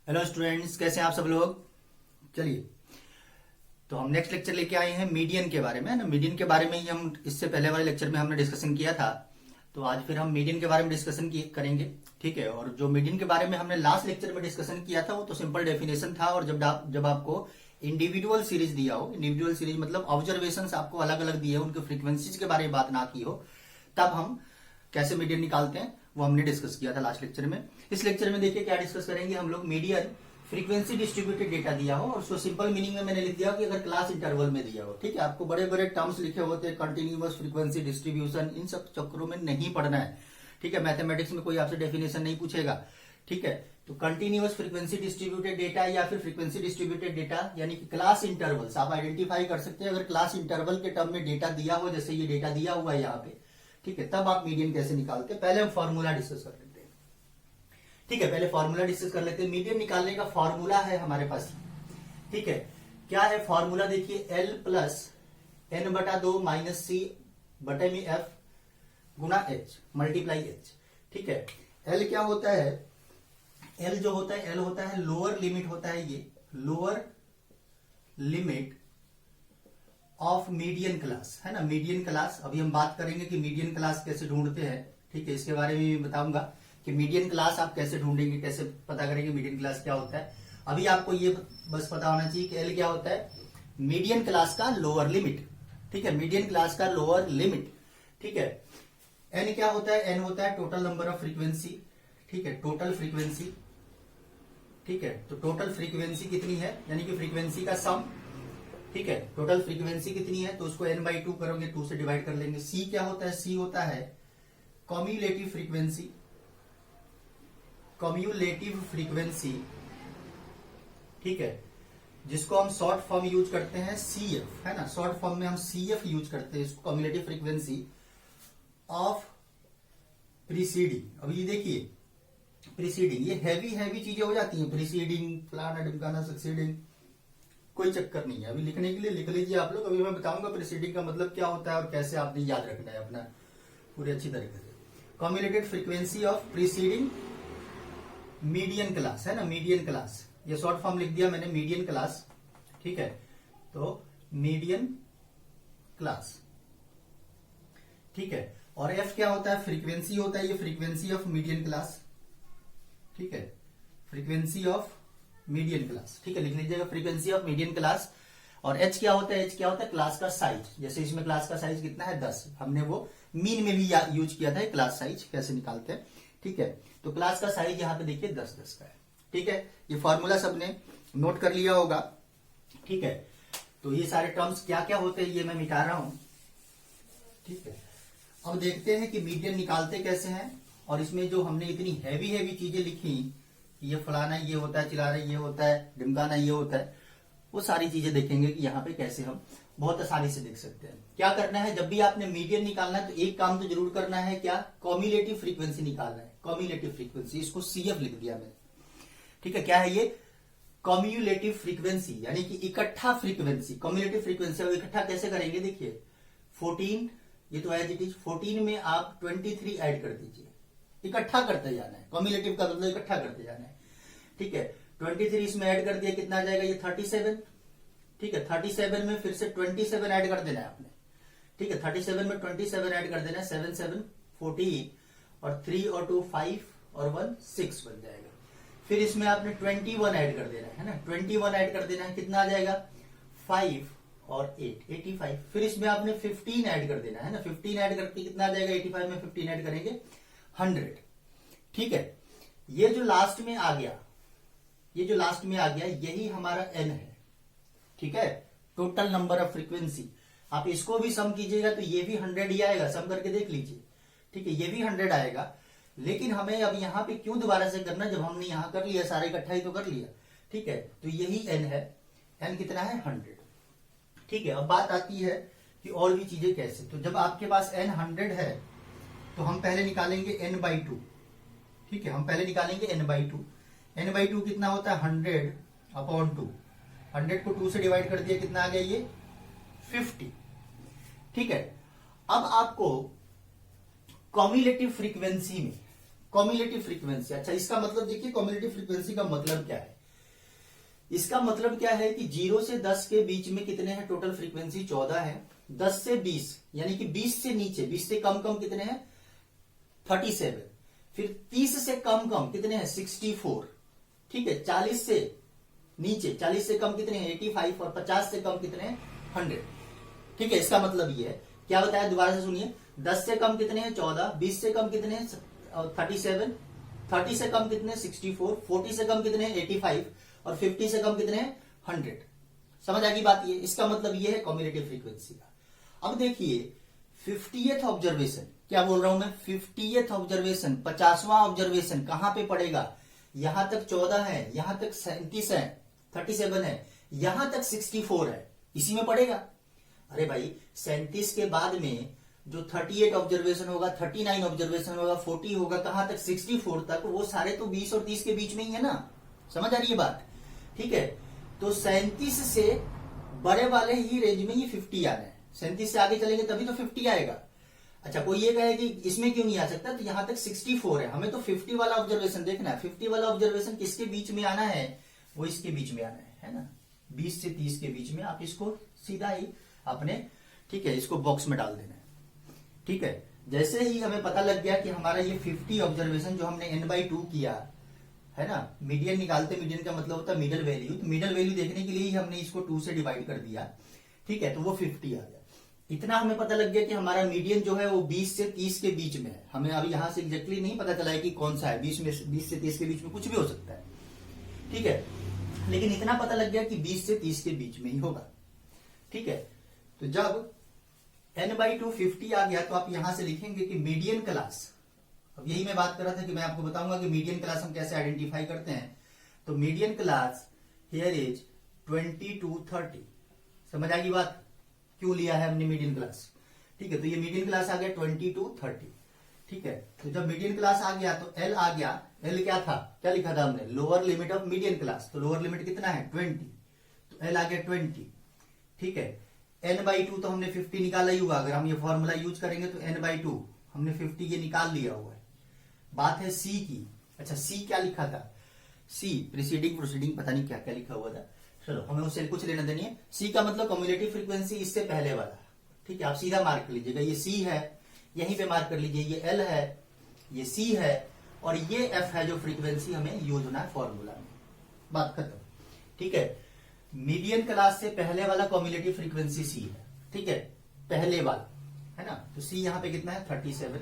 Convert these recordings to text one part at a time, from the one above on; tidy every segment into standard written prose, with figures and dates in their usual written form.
Hello students, कैसे हैं आप सब लोग। चलिए, तो हम नेक्स्ट लेक्चर लेके आए हैं मीडियन के बारे में, है ना। मीडियन के बारे में ही हम इससे पहले वाले लेक्चर में हमने डिस्कशन किया था, तो आज फिर हम मीडियन के बारे में डिस्कशन करेंगे। ठीक है। और जो मीडियन के बारे में हमने लास्ट लेक्चर में डिस्कशन किया था वो तो सिंपल डेफिनेशन था, और जब आपको इंडिविजुअल सीरीज दिया हो, इंडिविजुअल सीरीज मतलब ऑब्जर्वेशन आपको अलग अलग दिए हो, उनके फ्रीक्वेंसीज के बारे में बात ना की हो, तब हम कैसे मीडियन निकालते हैं वो हमने डिस्कस किया था लास्ट लेक्चर में। इस लेक्चर में देखिए क्या डिस्कस करेंगे हम लोग। मीडियन फ्रीक्वेंसी डिस्ट्रीब्यूटेड डेटा दिया हो और उसको सिंपल मीनिंग में मैंने लिख दिया कि अगर क्लास इंटरवल में दिया हो। ठीक है, आपको बड़े बड़े टर्म्स लिखे होते हैं, कंटिन्यूअस फ्रीक्वेंसी डिस्ट्रीब्यूशन, इन सब चक्करों में नहीं पढ़ना है। ठीक है, मैथमेटिक्स में कोई आपसे डेफिनेशन नहीं पूछेगा। ठीक है, तो कंटिन्यूअस फ्रीक्वेंसी डिस्ट्रीब्यूटेड डेटा या फिर फ्रीक्वेंसी डिस्ट्रीब्यूटेड डेटा यानी कि क्लास इंटरवल्स आप आइडेंटिफाई कर सकते हैं। अगर क्लास इंटरवल के टर्म में डेटा दिया हो, जैसे ये डेटा दिया हुआ है यहाँ पे, ठीक है, तब आप मीडियन कैसे निकालते हैं पहले हम फॉर्मूला डिस्कस कर लेते हैं। ठीक है, पहले फॉर्मूला डिस्कस कर लेते हैं। मीडियन निकालने का फॉर्मूला है हमारे पास। ठीक है, क्या है फॉर्मूला, देखिए L प्लस N बटा 2 माइनस C बटे में F गुना H मल्टीप्लाई H। ठीक है, L क्या होता है, L जो होता है, L होता है लोअर लिमिट, होता है ये lower limit of median class, है ना। मीडियन क्लास अभी हम बात करेंगे कि मीडियन क्लास कैसे ढूंढते हैं। ठीक है, इसके बारे में भी बताऊंगा कि मीडियन क्लास आप कैसे ढूंढेंगे, कैसे पता करेंगे मीडियन क्लास क्या होता है। अभी आपको ये बस पता होना चाहिए कि एल क्या होता है, मीडियन क्लास का लोअर लिमिट। ठीक है, मीडियन क्लास का लोअर लिमिट। ठीक है, एन क्या होता है, एन होता है टोटल नंबर ऑफ फ्रीक्वेंसी। ठीक है, टोटल फ्रीक्वेंसी। ठीक है, तो टोटल फ्रीक्वेंसी कितनी है, यानी कि फ्रीक्वेंसी का सम। ठीक है, टोटल फ्रीक्वेंसी कितनी है तो उसको n/2 करोगे, 2 से डिवाइड कर लेंगे। C क्या होता है, C होता है कॉम्युलेटिव फ्रीक्वेंसी। कॉम्युलेटिव फ्रीक्वेंसी, ठीक है, जिसको हम शॉर्ट फॉर्म यूज करते हैं CF, है ना। शॉर्ट फॉर्म में हम CF यूज करते हैं, इसको कॉम्युलेटिव फ्रीक्वेंसी ऑफ प्रीसीडिंग। अब ये देखिए प्रीसीडिंग, ये हैवी चीजें हो जाती हैं, प्रीसीडिंग, फलाना ढिमकाना, सक्सीडिंग, कोई चक्कर नहीं है। अभी लिखने के लिए लिख लीजिए आप लोग। अभी मैं बताऊंगा प्रीसीडिंग का मतलब क्या होता है और कैसे आपने याद रखना है अपना पूरी अच्छी तरीके से। Cumulative frequency of preceding median class, है ना, मीडियन क्लास, ये शॉर्ट फॉर्म लिख दिया मैंने, मीडियन क्लास। ठीक है, तो मीडियन क्लास। ठीक है, और एफ क्या होता है, फ्रीक्वेंसी होता है, ये फ्रीक्वेंसी ऑफ मीडियन क्लास। ठीक है, फ्रीक्वेंसी ऑफ मीडियन क्लास। ठीक है, लिख लीजिएगा फ्रीक्वेंसी ऑफ मीडियन क्लास। और एच क्या होता है, एच क्या होता है क्लास का साइज। जैसे इसमें क्लास का साइज कितना है 10, हमने वो मीन में भी यूज किया था क्लास साइज कैसे निकालते हैं। ठीक है, तो क्लास का साइज यहाँ पे देखिए 10 का है। ठीक है, ये फॉर्मूला सबने नोट कर लिया होगा। ठीक है, तो ये सारे टर्म्स क्या क्या होते हैं ये मैं मिटा रहा हूं। ठीक है, अब देखते हैं कि मीडियन निकालते कैसे हैं। और इसमें जो हमने इतनी हैवी चीजें लिखी, ये फलाना ये होता है, चिल्लाना ये होता है, ढिमकाना ये होता है, वो सारी चीजें देखेंगे कि यहाँ पे कैसे हम बहुत आसानी से देख सकते हैं। क्या करना है, जब भी आपने मीडियन निकालना है तो एक काम तो जरूर करना है, क्या, कॉम्युलेटिव फ्रीक्वेंसी निकालना है। कॉम्युलेटिव फ्रीक्वेंसी, इसको CF लिख दिया मैंने। ठीक है, क्या है ये, कॉम्युलेटिव फ्रीक्वेंसी यानी कि इकट्ठा फ्रीक्वेंसी। कॉम्युलेटिव फ्रीक्वेंसी इकट्ठा कैसे करेंगे, देखिए 14, ये तो एज इट इज 14 में आप 23 ऐड कर दीजिए, इकट्ठा करते जाना है। कॉम्युलेटिव का मतलब इकट्ठा करते जाना है। ठीक है, 23 इसमें ऐड कर दिया, कितना आ जाएगा ये 37। ठीक है, 37 में फिर से 27 ऐड कर देना है आपने। ठीक है, 37 में 27 ऐड कर देना है, 7 7 14 और 3 और 2 5 और 1 6 बन जाएगा। फिर इसमें आपने 21 ऐड कर देना है ना, 21 ऐड कर देना है, कितना आ जाएगा 5 और 8 85। फिर इसमें आपने 15 ऐड कर देना है ना, 15 ऐड करके कितना आ जाएगा, 85 में 15 ऐड करेंगे 100। ठीक है, ये जो लास्ट में आ गया, ये जो लास्ट में आ गया यही हमारा n है। ठीक है, टोटल नंबर ऑफ फ्रीक्वेंसी। आप इसको भी सम कीजिएगा तो ये भी 100 ही आएगा, सम करके देख लीजिए। ठीक है, ये भी 100 आएगा। लेकिन हमें अब यहाँ पे क्यों दोबारा से करना, जब हमने यहां कर लिया सारा इकट्ठा ही तो कर लिया। ठीक है, तो यही n है, n कितना है 100। ठीक है, अब बात आती है कि और भी चीजें कैसे। तो जब आपके पास n 100 है तो हम पहले निकालेंगे n/2। ठीक है, हम पहले निकालेंगे n/2। n/2 कितना होता है 100/2। 100 को 2 से डिवाइड कर दिया, कितना आ गया ये 50। ठीक है, अब आपको कॉम्युलेटिव फ्रीक्वेंसी में कॉम्युलेटिव फ्रीक्वेंसी। अच्छा, इसका मतलब देखिए कॉम्युलेटिव फ्रीक्वेंसी का मतलब क्या है। इसका मतलब क्या है कि 0 से 10 के बीच में कितने हैं टोटल फ्रीक्वेंसी, 14 है। 10 से 20 यानी कि 20 से नीचे, 20 से कम कम कितने हैं, 37। फिर 30 से कम कम कितने हैं, 64। ठीक है, 40 से नीचे, 40 से कम कितने हैं, 85। और 50 से कम कितने हैं, 100। ठीक है, इसका मतलब ये है, क्या बताया दोबारा से सुनिए। 10 से कम कितने हैं, 14। 20 से कम कितने हैं, 37। 30 से कम कितने हैं, 64। 40 से कम कितने हैं, 85। और 50 से कम कितने हैं, 100। समझ आ गई बात ये। इसका मतलब ये है कॉम्युलेटिव फ्रीक्वेंसी का। अब देखिए 50th ऑब्जर्वेशन, क्या बोल रहा हूं मैं, 50th ऑब्जर्वेशन, 50वां ऑब्जर्वेशन कहां पे पड़ेगा, यहां तक 14 है, यहां तक 37 है, 37 है, यहां तक 64 है, इसी में पड़ेगा। अरे भाई 37 के बाद में जो 38 ऑब्जर्वेशन होगा, 39 ऑब्जर्वेशन होगा, 40 होगा, कहां तक, 64 तक, वो सारे तो 20 और 30 के बीच में ही है ना। समझ आ रही है बात। ठीक है, तो 37 से बड़े वाले ही रेंज में ही 50 आना है। 37 से आगे चलेंगे तभी तो 50 आएगा। अच्छा, कोई ये कहे कि इसमें क्यों नहीं आ सकता, तो यहां तक 64 है, हमें तो 50 वाला ऑब्जर्वेशन देखना है। 50 वाला ऑब्जर्वेशन किसके बीच में आना है, वो इसके बीच में आना है ना, 20 से 30 के बीच में। आप इसको सीधा ही अपने, ठीक है, इसको बॉक्स में डाल देना है। ठीक है, जैसे ही हमें पता लग गया कि हमारा ये 50 ऑब्जर्वेशन जो हमने n/2 किया है ना, मीडियन निकालते, मीडियन का मतलब होता है मिडल वैल्यू, तो मिडल वैल्यू देखने के लिए ही हमने इसको 2 से डिवाइड कर दिया। ठीक है, तो वो 50 आ गया। इतना हमें पता लग गया कि हमारा मीडियन जो है वो 20 से 30 के बीच में है। हमें अभी यहां से एग्जैक्टली नहीं पता चला है कि कौन सा है, 20 से 30 के बीच में कुछ भी हो सकता है। ठीक है, लेकिन इतना पता लग गया कि 20 से 30 के बीच में ही होगा। ठीक है, तो जब n/2 50 आ गया तो आप यहां से लिखेंगे कि मीडियन क्लास, अब यही मैं बात कर रहा था कि मैं आपको बताऊंगा कि मीडियन क्लास हम कैसे आइडेंटिफाई करते हैं। तो median class here is 20 to 30। समझ आ गई बात, क्यों लिया है हमने मीडियन क्लास। ठीक है, तो ये मीडियन क्लास आ गया 20 to 30। ठीक है, तो जब मीडियन क्लास आ गया तो L आ गया। L क्या था, क्या लिखा था हमने, lower limit of median class. तो लोअर लिमिट कितना है, 20, तो L आ गया 20। ठीक है, n/2 तो हमने 50 निकाला ही हुआ। अगर हम ये फॉर्मूला यूज करेंगे तो n/2 हमने 50 ये निकाल लिया हुआ है। बात है C की। अच्छा, C क्या लिखा था, C प्रीसीडिंग प्रोसीडिंग पता नहीं क्या क्या लिखा हुआ था, चलो हमें उससे कुछ लेना देनी है। C का मतलब कम्युलेटिव फ्रीक्वेंसी, इससे पहले वाला। ठीक है, आप सीधा मार्क कर लीजिएगा, ये C है, यहीं पे मार्क कर लीजिए, ये L है, ये C है, और ये F है जो फ्रीक्वेंसी हमें यूज होना है फॉर्मूला में। बात खत्म। ठीक है, मीडियन क्लास से पहले वाला कम्युलेटिव फ्रीक्वेंसी C है। ठीक है, पहले वाला है ना, तो C यहाँ पे कितना है, 37।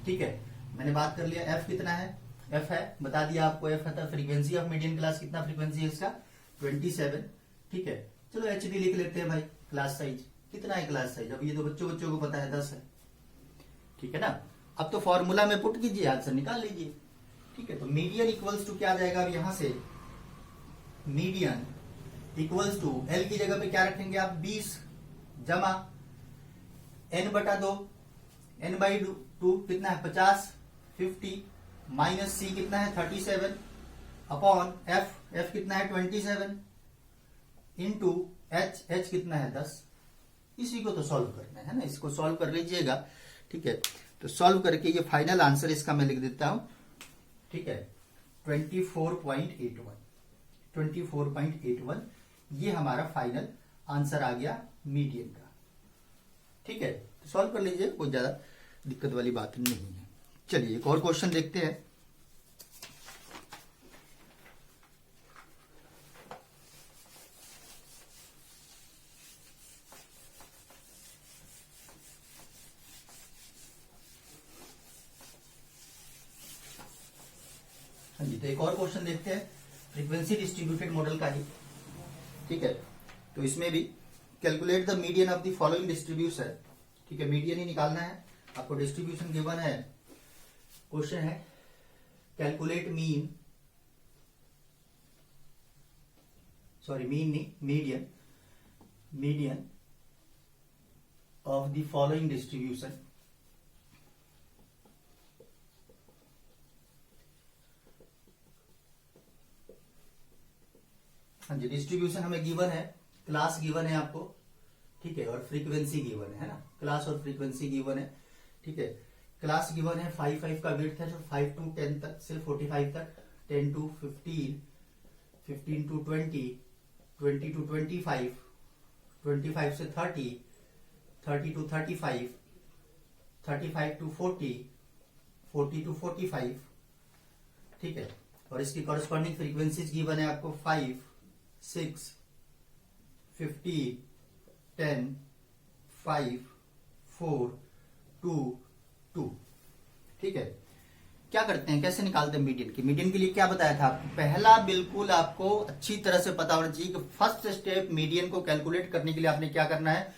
ठीक है, मैंने बात कर लिया। F कितना है, F है, बता दिया आपको, F है फ्रीक्वेंसी ऑफ मीडियन क्लास, कितना फ्रीक्वेंसी है इसका, 27। ठीक है, चलो HD लिख लेते हैं भाई। क्लास साइज कितना है, क्लास साइज, अब ये तो बच्चों को पता है, 10 है। ठीक है ना, अब तो फॉर्मूला में पुट कीजिए, आंसर निकाल लीजिए। ठीक है, तो मीडियन इक्वल्स टू क्या आ जाएगा, अब यहां से मीडियन इक्वल्स टू L की जगह पे क्या रखेंगे आप, 20 जमा n/2, n/2 कितना है, 50, 50 माइनस C कितना है, 37 अपॉन F कितना है, 27 इंटू H कितना है, 10। इसी को तो सॉल्व करना है ना, इसको सॉल्व कर लीजिएगा। ठीक है, तो सॉल्व करके ये फाइनल आंसर इसका मैं लिख देता हूं। ठीक है, 24.81 ये हमारा फाइनल आंसर आ गया मीडियन का। ठीक है, तो सॉल्व कर लीजिए, कोई ज्यादा दिक्कत वाली बात नहीं है। चलिए एक और क्वेश्चन देखते हैं। हाँ जी, तो एक और क्वेश्चन देखते हैं फ्रीक्वेंसी डिस्ट्रीब्यूटेड मॉडल का ही। ठीक है, तो इसमें भी calculate the median of the following distribution. ठीक है, मीडियन ही निकालना है आपको, डिस्ट्रीब्यूशन गिवन है। क्वेश्चन है कैलकुलेट मीन, सॉरी मीन नहीं, median of the following distribution. हाँ जी, डिस्ट्रीब्यूशन हमें गिवन है, क्लास गिवन है आपको। ठीक है, और फ्रीक्वेंसी गिवन है ना, क्लास और फ्रीक्वेंसी गिवन है। ठीक है, क्लास गिवन है 5 का विड्थ है, जो 5 to 10 तक, सिर्फ 45 तक, 10 to 15, 15 to 20, 20 to 25, 25 से 30, 30 to 35, 35 to 40, 40 to 45, ठीक है। और इसकी कॉरेस्पॉन्डिंग फ्रीक्वेंसीज गिवन है आपको 5, 6, 15, 10, 5, 4, 2, 2, ठीक है। क्या करते हैं, कैसे निकालते हैं मीडियन की? मीडियन के लिए क्या बताया था आपको? पहला बिल्कुल आपको अच्छी तरह से पता होना चाहिए कि फर्स्ट स्टेप मीडियन को कैलकुलेट करने के लिए आपने क्या करना है,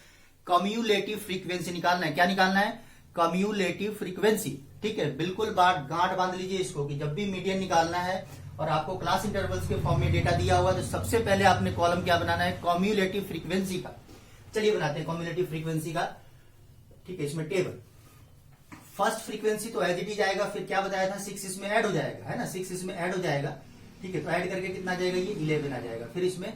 कम्यूलेटिव फ्रीक्वेंसी निकालना है। क्या निकालना है? कम्यूलेटिव फ्रीक्वेंसी, ठीक है। बिल्कुल गांठ बांध लीजिए इसको कि जब भी मीडियन निकालना है और आपको क्लास इंटरवल्स के फॉर्म में डेटा दिया हुआ, तो सबसे पहले आपने कॉलम क्या बनाना है, कम्यूलेटिव फ्रीक्वेंसी का। चलिए बनाते हैं कम्यूलेटिव फ्रीक्वेंसी का, ठीक है। इसमें टेबल, फर्स्ट फ्रीक्वेंसी तो एज इट इज आएगा, फिर क्या बताया था, 6 इसमें ऐड हो जाएगा, है ना, 6 इसमें ऐड हो जाएगा, ठीक है। तो ऐड करके कितना आ जाएगा, ये 11 आ जाएगा। फिर इसमें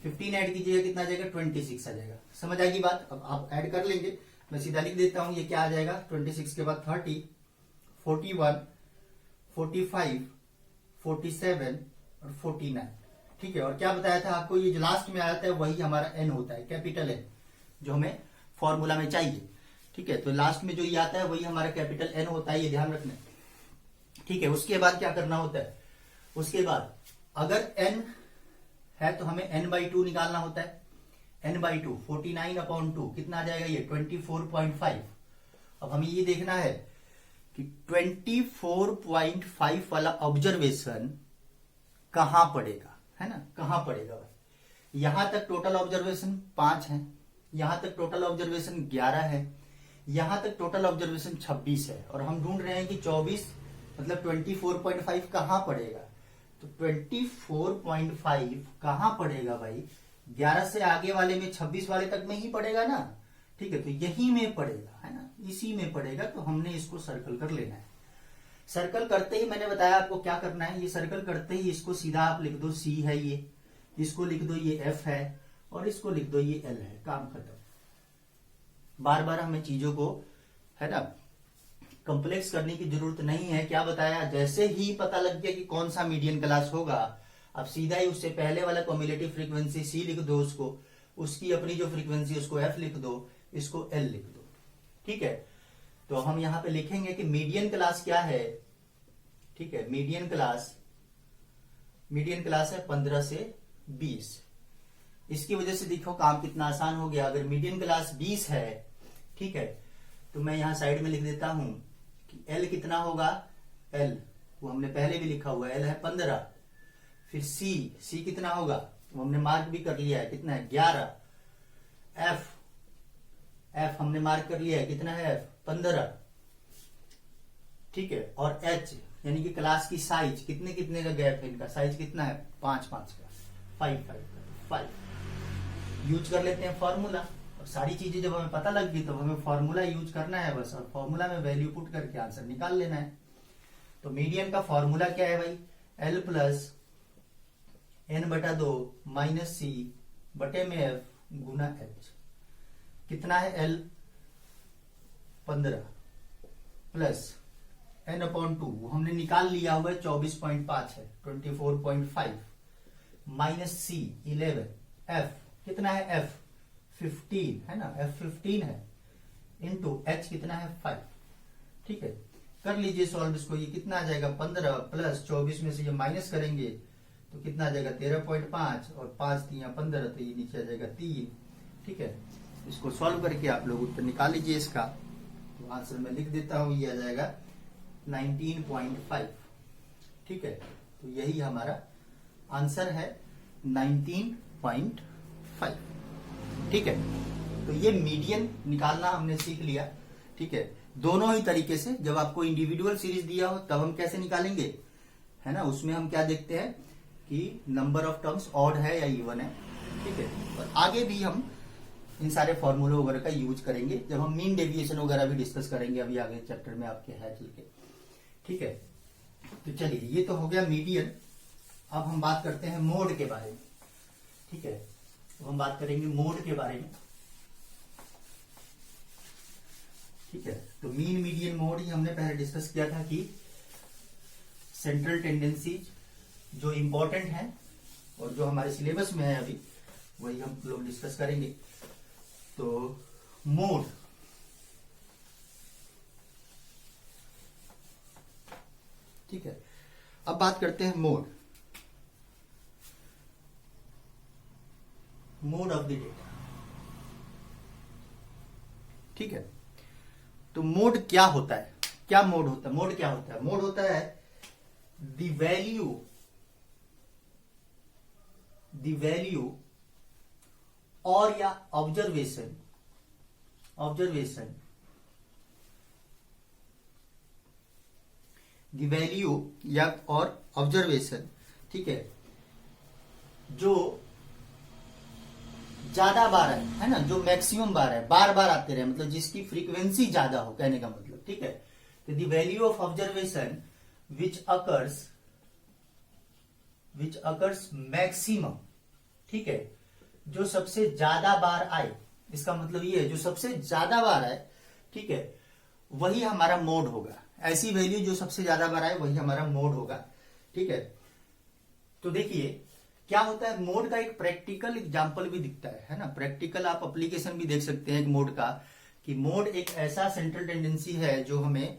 15 ऐड कीजिएगा, कितना आ जाएगा, 26 आ जाएगा। समझ आएगी बात? अब आप ऐड कर लेंगे, मैं सीधा लिख देता हूं, ये क्या आ जाएगा, 26 के बाद 30, 41, 45, 47 और 49, ठीक है। और क्या बताया था आपको, ये जो लास्ट में आता है वही हमारा एन होता है, कैपिटल एन, जो हमें फॉर्मूला में चाहिए, ठीक है। तो लास्ट में जो ये आता है वही हमारा कैपिटल एन होता है, ये ध्यान रखना, ठीक है। उसके बाद क्या करना होता है, उसके बाद अगर एन है तो हमें n/2 निकालना होता है। n/2 49/2 कितना आ जाएगा, ये 24.5। अब हमें ये देखना है कि 24.5 वाला ऑब्जर्वेशन कहां पड़ेगा, है ना, कहां पड़ेगा भाई। यहां तक टोटल ऑब्जर्वेशन 5 है, यहां तक टोटल ऑब्जर्वेशन 11 है, यहां तक टोटल ऑब्जर्वेशन 26 है, और हम ढूंढ रहे हैं कि 24 मतलब 24.5 कहां पड़ेगा। तो 24.5 कहां पड़ेगा भाई, 11 से आगे वाले में, 26 वाले तक में ही पड़ेगा ना, ठीक है। तो यही में पड़ेगा, है ना, इसी में पड़ेगा। तो हमने इसको सर्कल कर लेना है। सर्कल करते ही मैंने बताया आपको क्या करना है, ये सर्कल करते ही इसको सीधा आप लिख दो, सी है ये, इसको लिख दो ये एफ है, और इसको लिख दो ये एल है, काम खत्म। बार बार हमें चीजों को, है ना, कॉम्प्लेक्स करने की जरूरत नहीं है। क्या बताया, जैसे ही पता लग गया कि कौन सा मीडियन क्लास होगा, अब सीधा ही उससे पहले वाला कम्युलेटिव फ्रीक्वेंसी सी लिख दो, उसको, उसकी अपनी जो फ्रीक्वेंसी उसको एफ लिख दो, इसको एल लिख दो, ठीक है। तो हम यहां पे लिखेंगे कि मीडियन क्लास क्या है, ठीक है। मीडियन क्लास है 15 से 20। इसकी वजह से देखो काम कितना आसान हो गया। अगर मीडियन क्लास 20 है, ठीक है, तो मैं यहां साइड में लिख देता हूं कि एल कितना होगा, एल वो हमने पहले भी लिखा हुआ है, एल है 15। फिर सी कितना होगा, वो हमने मार्क भी कर लिया है, कितना है 11। एफ हमने मार्क कर लिया है, कितना है एफ 15, ठीक है। और एच यानी कि क्लास की साइज, कितने कितने का गैप है इनका, साइज कितना है 5 का, 5 यूज कर लेते हैं फॉर्मूला। और सारी चीजें जब हमें पता लग गई तो हमें फॉर्मूला यूज करना है बस, और फॉर्मूला में वैल्यू पुट करके आंसर निकाल लेना है। तो मीडियन का फॉर्मूला क्या है भाई, एल प्लस n/2 माइनस सी बटे में एफ गुना एच। कितना है एल 15 प्लस n/2 वो हमने निकाल लिया हुआ है, 24.5 है, 24.5 माइनस सी 11, एफ कितना है, एफ 15 है ना, एफ 15 है, इंटू एच कितना है 5, ठीक है। कर लीजिए सॉल्व इसको, ये कितना आ जाएगा 15 प्लस 24 में से ये माइनस करेंगे तो कितना आ जाएगा 13.5, और 5 3 15, तो ये नीचे आ जाएगा 3, ठीक है। इसको सॉल्व करके आप लोग उत्तर निकाल लीजिए इसका। तो आंसर मैं लिख देता हूं, ये आ जाएगा 19.5, ठीक है। तो यही हमारा आंसर है 19.5, ठीक है। तो ये मीडियन निकालना हमने सीख लिया, ठीक है। दोनों ही तरीके से, जब आपको इंडिविजुअल सीरीज दिया हो तब हम कैसे निकालेंगे, है ना, उसमें हम क्या देखते हैं कि नंबर ऑफ टर्म्स ऑड है या इवन है, ठीक है। और आगे भी हम इन सारे फॉर्मूले वगैरह का यूज करेंगे जब हम मीन डेविएशन वगैरह भी डिस्कस करेंगे अभी आगे चैप्टर में आपके है चल के, ठीक है। तो चलिए, ये तो हो गया मीडियन। अब हम बात करते हैं मोड के बारे में, ठीक है। तो हम बात करेंगे मोड के बारे में, ठीक है। तो मीन मीडियन मोड ही हमने पहले डिस्कस किया था कि सेंट्रल टेंडेंसी जो इंपॉर्टेंट है और जो हमारे सिलेबस में है अभी वही हम लोग डिस्कस करेंगे। तो मोड, ठीक है। अब बात करते हैं मोड ऑफ द डेटा, ठीक है। तो मोड क्या होता है, क्या मोड होता है? मोड क्या होता है? मोड होता है द वैल्यू और या ऑब्जर्वेशन द वैल्यू या और ऑब्जर्वेशन, ठीक है, जो ज्यादा बार है ना, जो मैक्सिमम बार है, बार बार आते रहे, मतलब जिसकी फ्रीक्वेंसी ज्यादा हो, कहने का मतलब, ठीक है। तो the value of observation which occurs maximum, ठीक है, जो सबसे ज्यादा बार आए, इसका मतलब ये है जो सबसे ज्यादा बार आए, ठीक है, वही हमारा मोड होगा। ऐसी वैल्यू जो सबसे ज्यादा बार आए वही हमारा मोड होगा, ठीक है। तो देखिए क्या होता है, मोड का एक प्रैक्टिकल एग्जांपल भी दिखता है ना, प्रैक्टिकल आप एप्लीकेशन भी देख सकते हैं मोड का, कि मोड एक ऐसा सेंट्रल टेंडेंसी है जो हमें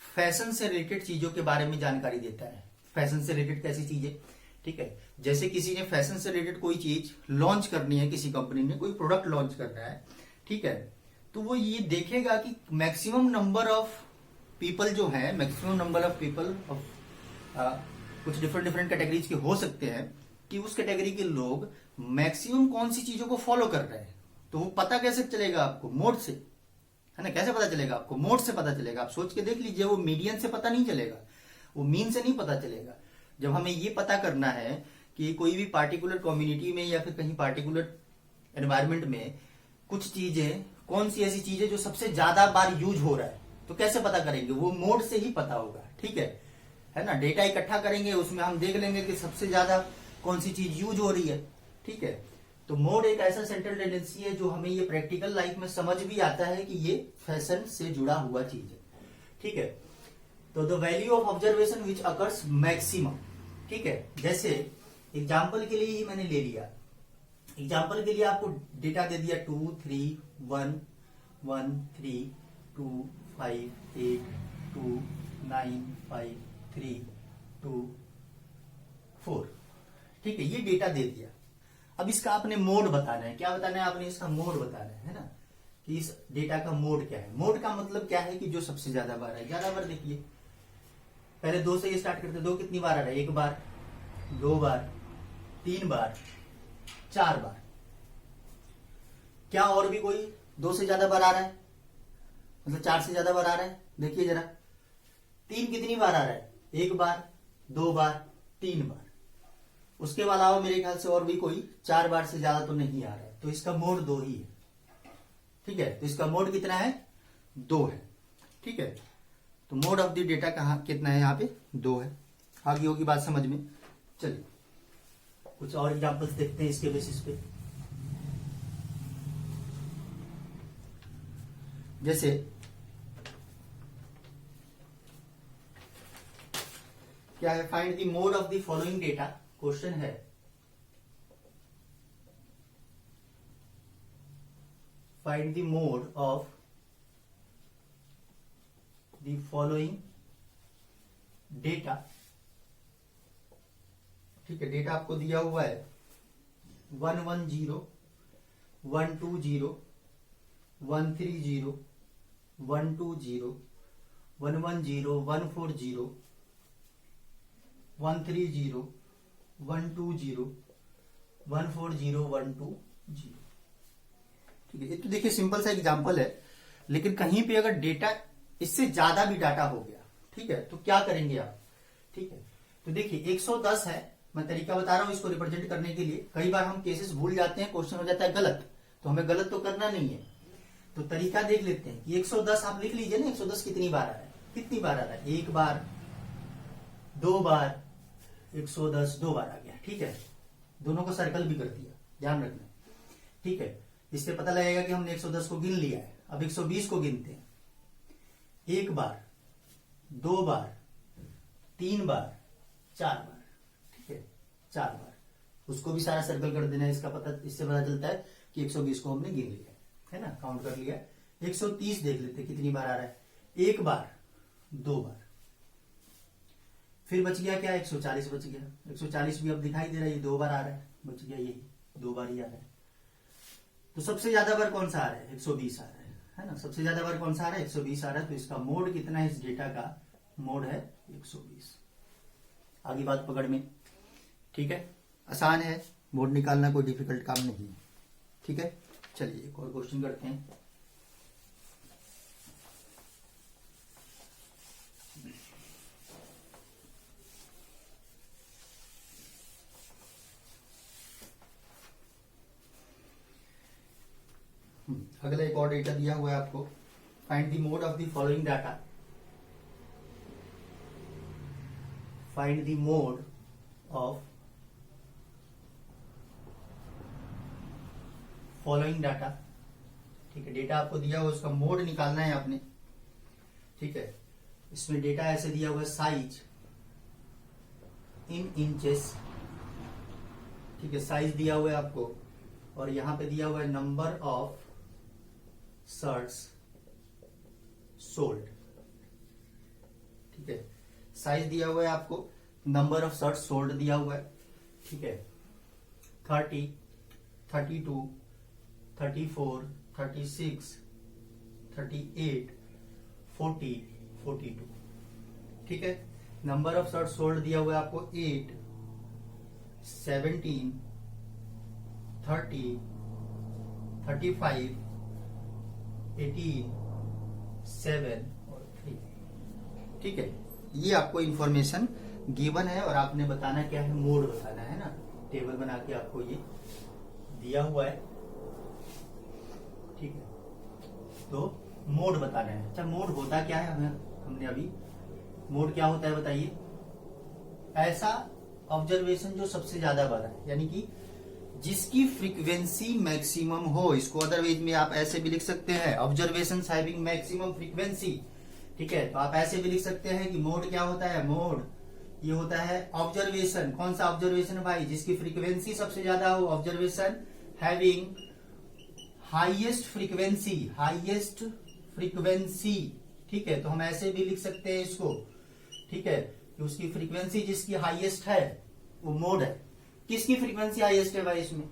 फैशन से रिलेटेड चीजों के बारे में जानकारी देता है। फैशन से रिलेटेड कैसी चीजें, ठीक है, जैसे किसी ने फैशन से रिलेटेड कोई चीज लॉन्च करनी है, किसी कंपनी ने कोई प्रोडक्ट लॉन्च करना है, ठीक है, तो वो ये देखेगा कि मैक्सिमम नंबर ऑफ पीपल जो है, maximum number of people of कुछ डिफरेंट कैटेगरीज के हो सकते हैं, कि उस कैटेगरी के लोग मैक्सिमम कौन सी चीजों को फॉलो कर रहे हैं। तो वो पता कैसे चलेगा आपको? मोड से, है ना। कैसे पता चलेगा आपको? मोड से पता चलेगा। आप सोच के देख लीजिए, वो मीडियन से पता नहीं चलेगा, वो मीन से नहीं पता चलेगा। जब हमें ये पता करना है कि कोई भी पार्टिकुलर कम्युनिटी में या फिर कहीं पार्टिकुलर एनवायरमेंट में कुछ चीजें, कौन सी ऐसी चीजें जो सबसे ज्यादा बार यूज हो रहा है, तो कैसे पता करेंगे? वो मोड से ही पता होगा, ठीक है ना। डेटा इकट्ठा करेंगे, उसमें हम देख लेंगे कि सबसे ज्यादा कौन सी चीज यूज हो रही है, ठीक है। तो मोड एक ऐसा सेंट्रल टेंडेंसी है जो हमें ये प्रैक्टिकल लाइफ में समझ भी आता है कि ये फैशन से जुड़ा हुआ चीज है, ठीक है। तो the value of observation which occurs maximum, ठीक है। जैसे एग्जाम्पल के लिए ही मैंने ले लिया, एग्जाम्पल के लिए आपको डेटा दे दिया 2 3 1 1 3 2 5 8 2 9 5 3 2 4, ठीक है, ये डेटा दे दिया। अब इसका आपने मोड बताना है। क्या बताना है आपने? इसका मोड बताना है ना, कि इस डेटा का मोड क्या है। मोड का मतलब क्या है कि जो सबसे ज्यादा बार है। ज्यादा बार देखिए, पहले 2 से ये स्टार्ट करते, 2 कितनी बार आ रहा है? 1 बार, 2 बार, 3 बार, 4 बार। क्या और भी कोई 2 से ज्यादा बार आ रहा है? मतलब 4 से ज्यादा बार आ रहा है? देखिए जरा, 3 कितनी बार आ रहा है? 1 बार, 2 बार, 3 बार। उसके अलावा मेरे ख्याल से और भी कोई 4 बार से ज्यादा तो नहीं आ रहा है। तो इसका मोड 2 ही है, ठीक है। तो इसका मोड कितना है? 2 है, ठीक है। तो मोड ऑफ द डेटा कहां कितना है? यहाँ पे 2 है। आगे होगी बात समझ में। चलिए कुछ और एग्जांपल्स देखते हैं इसके बेसिस पे। जैसे क्या है? Find the mode of the following data. Question है, find the mode of the following data, ठीक है। डेटा आपको दिया हुआ है 110 120 130 120 110 140 130 120 140 120, ठीक है। ये तो देखिए सिंपल सा एग्जांपल है, लेकिन कहीं पे अगर डेटा इससे ज्यादा भी डाटा हो गया, ठीक है, तो क्या करेंगे आप? ठीक है, तो देखिए 110 है, मैं तरीका बता रहा हूं इसको रिप्रेजेंट करने के लिए। कई बार हम केसेस भूल जाते हैं, क्वेश्चन हो जाता है गलत, तो हमें गलत तो करना नहीं है। तो तरीका देख लेते हैं कि 110 आप लिख लीजिए ना, 110 कितनी बार आ रहा है? कितनी बार आ रहा है? 1 बार, 2 बार, 110 2 बार आ गया, ठीक है। दोनों को सर्कल भी कर दिया, ध्यान रखना, ठीक है। इससे पता लगेगा कि हमने 110 को गिन लिया है। अब 120 को गिनते हैं। एक बार, दो बार, तीन बार, चार बार, ठीक है, चार बार। उसको भी सारा सर्कल कर देना है, इसका पता, इससे पता चलता है कि 120 को हमने गिन लिया है ना, काउंट कर लिया। 130 देख लेते कितनी बार आ रहा है, एक बार, दो बार, फिर बच गया क्या, 140 बच गया। 140 भी अब दिखाई दे रहा है, ये दो बार आ रहा है, बच गया यही, दो बार ही आ रहा है। तो सबसे ज्यादा बार कौन सा आ रहा है, 120 आ रहा है ना, सबसे ज्यादा बार कौन सा आ रहा है, 120 आ रहा है। तो इसका मोड कितना है, इस डेटा का मोड है 120। आगे बात पकड़ में, ठीक है, आसान है, मोड निकालना कोई डिफिकल्ट काम नहीं है, ठीक है। चलिए एक और क्वेश्चन करते हैं। अगला एक और डेटा दिया हुआ है आपको, find the mode of the following data. Find the mode of following data, ठीक है। डेटा आपको दिया हुआ, उसका मोड निकालना है आपने, ठीक है। इसमें डेटा ऐसे दिया हुआ है, साइज इन इंचेस, ठीक है, साइज दिया हुआ है आपको, और यहां पे दिया हुआ है नंबर ऑफ शर्ट्स सोल्ड, ठीक है। साइज दिया हुआ है आपको, नंबर ऑफ शर्ट्स सोल्ड दिया हुआ है, ठीक है। 30, 32, 34, 36, 38, 40, 42, ठीक है। नंबर ऑफ शर्ट्स सोल्ड दिया हुआ है आपको 8, 17, 30, 35, 18, 7 और 3, ठीक है। ये आपको इंफॉर्मेशन गिवन है और आपने बताना क्या है, मोड बताना है ना। टेबल बना के आपको ये दिया हुआ है, ठीक है। तो मोड बताना है। अच्छा, मोड होता क्या है, हमने अभी, मोड क्या होता है बताइए, ऐसा ऑब्जर्वेशन जो सबसे ज्यादा बार है, यानी कि जिसकी फ्रीक्वेंसी मैक्सिमम हो। इसको अदरवाइज में आप ऐसे भी लिख सकते हैं, ऑब्जर्वेशन हैविंग मैक्सिमम फ्रीक्वेंसी, ठीक है। तो आप ऐसे भी लिख सकते हैं कि मोड क्या होता है, मोड ये होता है ऑब्जर्वेशन। कौन सा ऑब्जर्वेशन भाई, जिसकी फ्रीक्वेंसी सबसे ज्यादा हो, observation having highest frequency, highest frequency, ठीक है। तो हम ऐसे भी लिख सकते हैं इसको, ठीक है, कि उसकी फ्रीक्वेंसी जिसकी हाईएस्ट है वो मोड है। किसकी फ्रीक्वेंसी हाईएस्ट है भाई, इसमें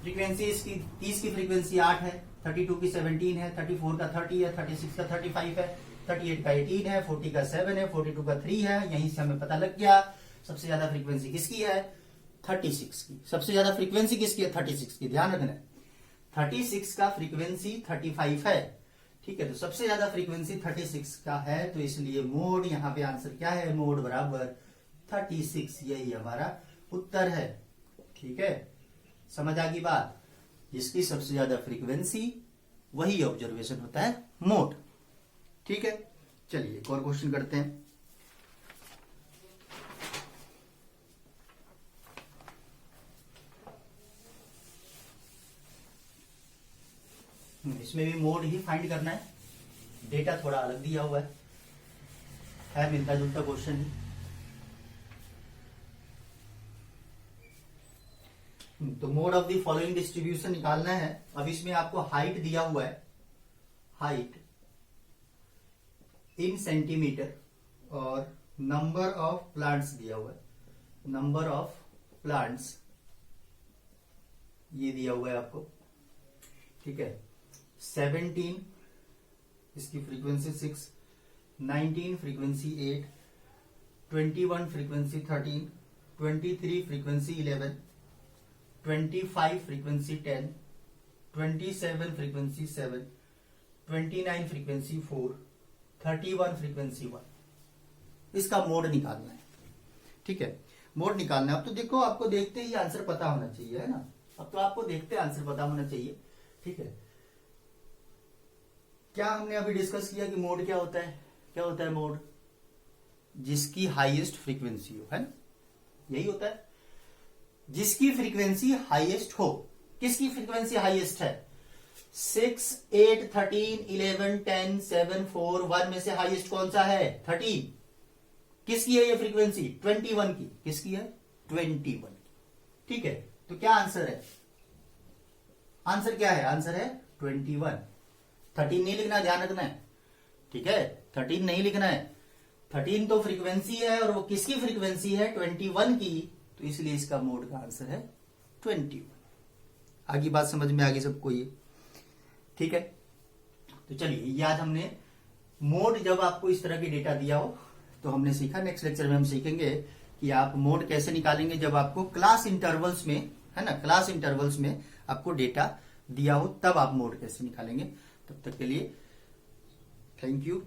फ्रीक्वेंसी इसकी 30 की फ्रीक्वेंसी 8 है, 32 की 17 है, 34 का 30 है, 36 का 35 है, 38 का 18 है, 40 का 7 है, 42 का 3 है। यहीं से हमें पता लग गया सबसे ज्यादा फ्रीक्वेंसी किसकी है, 36 की। सबसे ज्यादा फ्रीक्वेंसी किसकी है, 36 की। ध्यान रखना, 36 का फ्रीक्वेंसी 35 है, ठीक है। तो सबसे ज्यादा फ्रीक्वेंसी 36 का है, तो इसलिए मोड, यहाँ पे आंसर क्या है, मोड बराबर 36, यही हमारा उत्तर है, ठीक है। समझ आ गई बात, जिसकी सबसे ज्यादा फ्रीक्वेंसी वही ऑब्जर्वेशन होता है मोड, ठीक है। चलिए एक और क्वेश्चन करते हैं। इसमें भी मोड ही फाइंड करना है, डेटा थोड़ा अलग दिया हुआ है मिलता जुलता क्वेश्चन ही। तो mode of the following distribution निकालना है। अब इसमें आपको हाइट दिया हुआ है, हाइट इन सेंटीमीटर, और नंबर ऑफ प्लांट्स दिया हुआ है, नंबर ऑफ प्लांट्स ये दिया हुआ है आपको, ठीक है। 17 इसकी frequency 6, 19 frequency 8, 21 frequency 13, 23 frequency 11, 25 frequency 10, 27 frequency 7, 29 frequency 4, 31 frequency 1। इसका मोड निकालना है, ठीक है। मोड निकालना है। अब तो देखो, आपको देखते ही आंसर पता होना चाहिए, है ना। अब तो आपको देखते आंसर पता होना चाहिए, ठीक है। क्या हमने अभी डिस्कस किया कि मोड क्या होता है, क्या होता है मोड, जिसकी हाईएस्ट फ्रीक्वेंसी हो, है ना, यही होता है, जिसकी फ्रीक्वेंसी हाईएस्ट हो। किसकी फ्रीक्वेंसी हाईएस्ट है, 6, 8, 13, 11, 10, 7, 4, 1 में से हाईएस्ट कौन सा है? 13। किसकी है ये फ्रीक्वेंसी? 21 की। किसकी है? 21 की। ठीक है, तो क्या आंसर है? आंसर क्या है? आंसर है 21। 13 नहीं लिखना, ध्यान रखना है। ठीक है, 13 नहीं लिखना है। 13 तो फ्रीक्वेंसी है और वो किसकी फ्रीक्वेंसी है? 21 की। तो इसलिए इसका मोड का आंसर है 21। आगे बात समझ में आ गई सबको ये? ठीक है, तो चलिए, ये आज हमने मोड, जब आपको इस तरह की डेटा दिया हो तो हमने सीखा। नेक्स्ट लेक्चर में हम सीखेंगे कि आप मोड कैसे निकालेंगे जब आपको क्लास इंटरवल्स में, है ना, क्लास इंटरवल्स में आपको डेटा दिया हो, तब आप मोड कैसे निकालेंगे। तब तक के लिए थैंक यू।